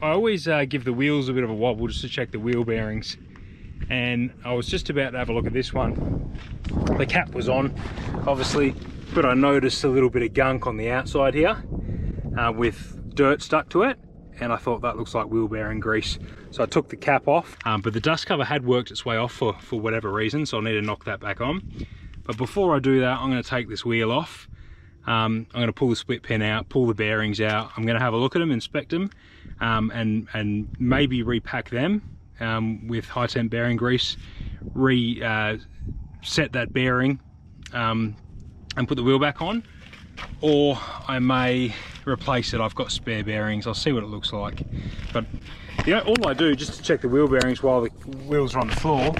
I always give the wheels a bit of a wobble just to check the wheel bearings, and I was just about to have a look at this one. The cap was on, obviously, but I noticed a little bit of gunk on the outside here with dirt stuck to it, and I thought that looks like wheel bearing grease. So I took the cap off, but the dust cover had worked its way off for whatever reason, so I'll need to knock that back on. But before I do that, I'm going to take this wheel off. I'm going to pull the split pin out, pull the bearings out. I'm going to have a look at them, inspect them, and maybe repack them with high temp bearing grease, set that bearing and put the wheel back on, or I may replace it. I've got spare bearings. I'll see what it looks like. But you know, all I do just to check the wheel bearings while the wheels are on the floor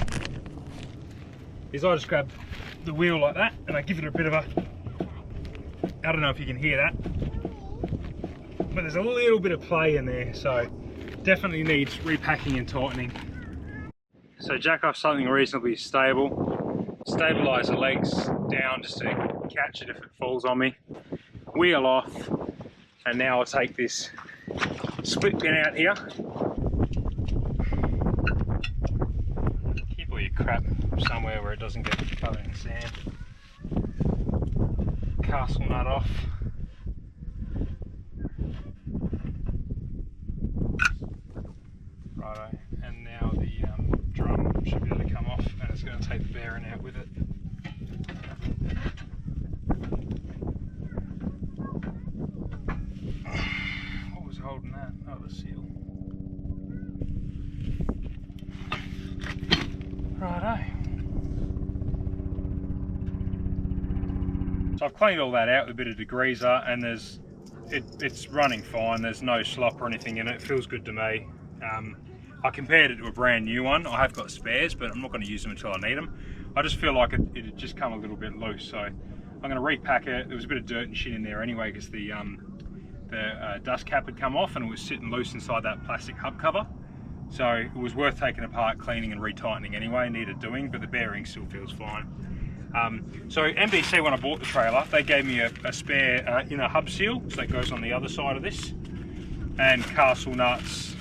is I just grab the wheel like that and I give it a bit of a, I don't know if you can hear that, but there's a little bit of play in there, so definitely needs repacking and tightening. So jack off something reasonably stable, stabilize the legs down just to catch it if it falls on me, wheel off, and now I'll take this split pin out here. Keep all your crap somewhere where it doesn't get covered in sand. Castle nut off. Righto, and now the drum should be able to come off, and it's going to take the bearing out with it. What was holding that? Oh, the seal. Righto. So I've cleaned all that out with a bit of degreaser, and it's running fine. There's no slop or anything in it. It feels good to me. I compared it to a brand new one. I have got spares, but I'm not going to use them until I need them. I just feel like it had just come a little bit loose, so I'm going to repack it. There was a bit of dirt and shit in there anyway because the dust cap had come off and it was sitting loose inside that plastic hub cover. So it was worth taking apart, cleaning and retightening anyway, needed doing, but the bearing still feels fine. So MBC, when I bought the trailer, they gave me a spare inner hub seal, so that goes on the other side of this, and castle nuts,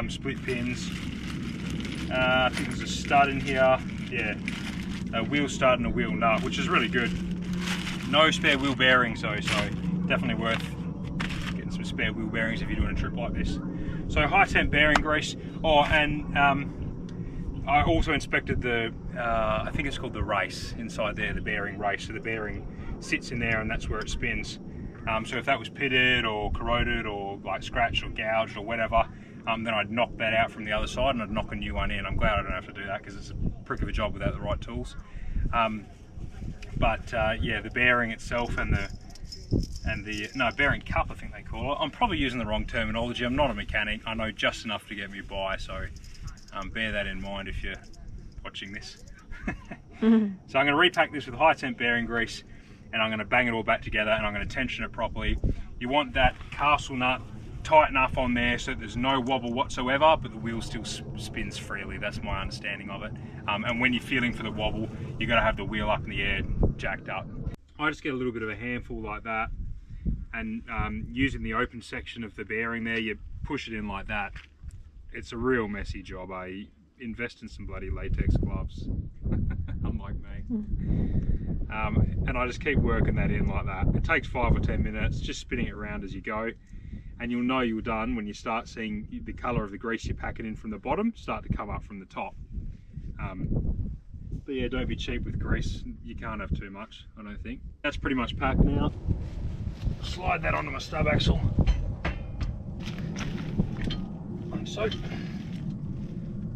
split pins. I think there's a stud in here, yeah, a wheel stud and a wheel nut, which is really good. No spare wheel bearings though, so definitely worth getting some spare wheel bearings if you're doing a trip like this. So high temp bearing grease. Oh, and I also inspected the, I think it's called the race inside there, the bearing race. So the bearing sits in there and that's where it spins. So if that was pitted or corroded or like scratched or gouged or whatever, then I'd knock that out from the other side and I'd knock a new one in. I'm glad I don't have to do that because it's a prick of a job without the right tools. Yeah, the bearing itself and the bearing cup, I think they call it. I'm probably using the wrong terminology. I'm not a mechanic. I know just enough to get me by, so bear that in mind if you're watching this. So I'm going to repack this with high temp bearing grease, and I'm going to bang it all back together, and I'm going to tension it properly. You want that castle nut tight enough on there so that there's no wobble whatsoever, but the wheel still spins freely. That's my understanding of it. And when you're feeling for the wobble, you've got to have the wheel up in the air, jacked up. I just get a little bit of a handful like that, and using the open section of the bearing there, you push it in like that. It's a real messy job. I invest in some bloody latex gloves, unlike me. And I just keep working that in like that. It takes 5 or 10 minutes, just spinning it around as you go, and you'll know you're done when you start seeing the colour of the grease you're packing in from the bottom start to come up from the top. But yeah, don't be cheap with grease. You can't have too much, I don't think. That's pretty much packed now. Slide that onto my stub axle. Like so.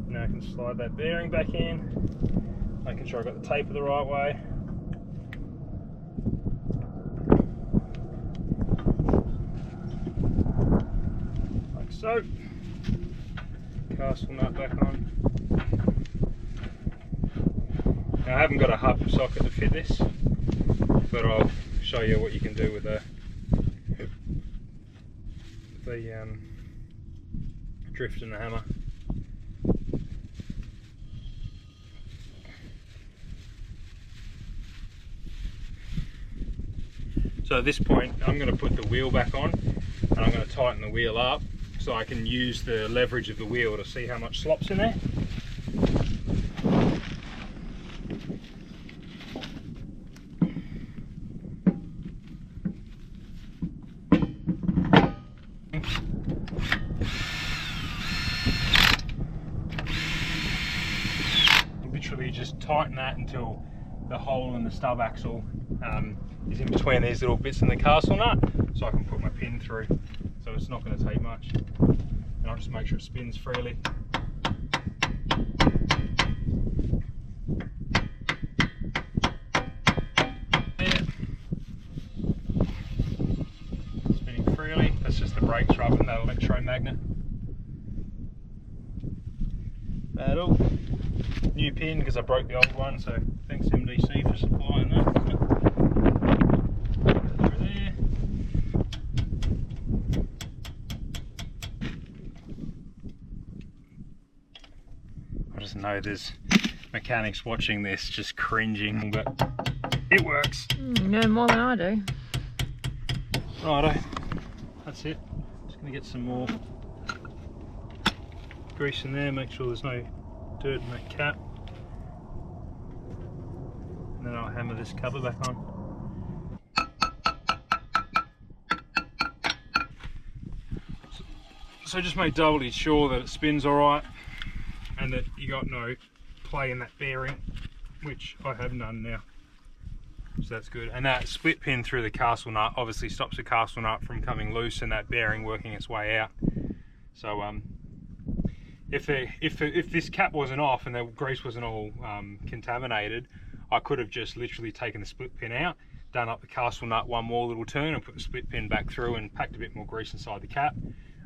Now I can slide that bearing back in, making sure I've got the taper the right way. Like so. Castle nut back on. Now, I haven't got a hub socket to fit this, but I'll show you what you can do with the drift and the hammer. So at this point I'm going to put the wheel back on and I'm going to tighten the wheel up so I can use the leverage of the wheel to see how much slop's in there. Literally just tighten that until the hole in the stub axle is in between these little bits in the castle nut, so I can put my pin through. So it's not going to take much, and I'll just make sure it spins freely. There. Spinning freely. That's just the brakes rubbing that electromagnet. That all. New pin because I broke the old one, so thanks MDC for supplying that. Through there. I just know there's mechanics watching this just cringing, but it works. You know more than I do. Righto, that's it. Just going to get some more grease in there, make sure there's no dirt in that cap. And then I'll hammer this cover back on. So just make doubly sure that it spins alright and that you got no play in that bearing, which I have none now. So that's good. And that split pin through the castle nut obviously stops the castle nut from coming loose and that bearing working its way out. So if this cap wasn't off and the grease wasn't all contaminated, I could have just literally taken the split pin out, done up the castle nut one more little turn and put the split pin back through and packed a bit more grease inside the cap,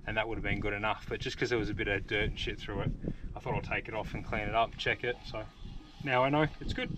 and that would have been good enough. But just because there was a bit of dirt and shit through it, I thought I'll take it off and clean it up, check it. So now I know it's good.